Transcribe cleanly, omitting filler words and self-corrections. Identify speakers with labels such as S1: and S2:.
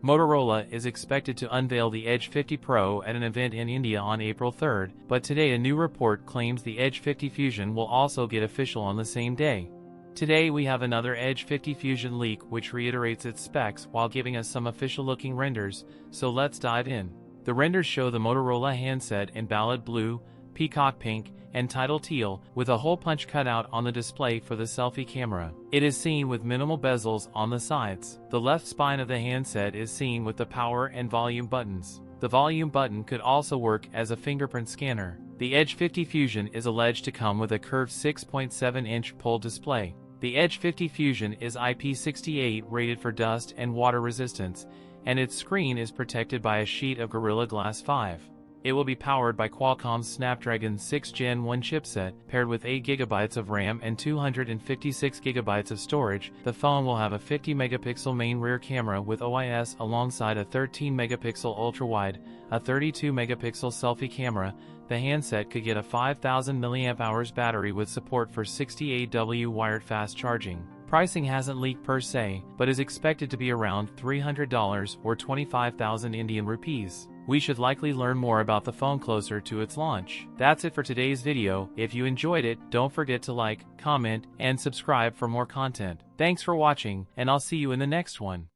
S1: Motorola is expected to unveil the Edge 50 Pro at an event in India on April 3rd, but today a new report claims the Edge 50 Fusion will also get official on the same day. Today we have another Edge 50 Fusion leak which reiterates its specs while giving us some official-looking renders, so let's dive in. The renders show the Motorola handset in ballad blue, peacock pink, and tidal teal, with a hole punch cutout on the display for the selfie camera. It is seen with minimal bezels on the sides. The left spine of the handset is seen with the power and volume buttons. The volume button could also work as a fingerprint scanner. The Edge 50 Fusion is alleged to come with a curved 6.7-inch POL display. The Edge 50 Fusion is IP68 rated for dust and water resistance, and its screen is protected by a sheet of Gorilla Glass 5. It will be powered by Qualcomm's Snapdragon 6 Gen 1 chipset, paired with 8GB of RAM and 256GB of storage. The phone will have a 50-megapixel main rear camera with OIS alongside a 13-megapixel ultra-wide, a 32-megapixel selfie camera. The handset could get a 5000 mAh battery with support for 68W wired fast charging. Pricing hasn't leaked per se, but is expected to be around $300 or 25,000 Indian rupees. We should likely learn more about the phone closer to its launch. That's it for today's video. If you enjoyed it, don't forget to like, comment, and subscribe for more content. Thanks for watching, and I'll see you in the next one.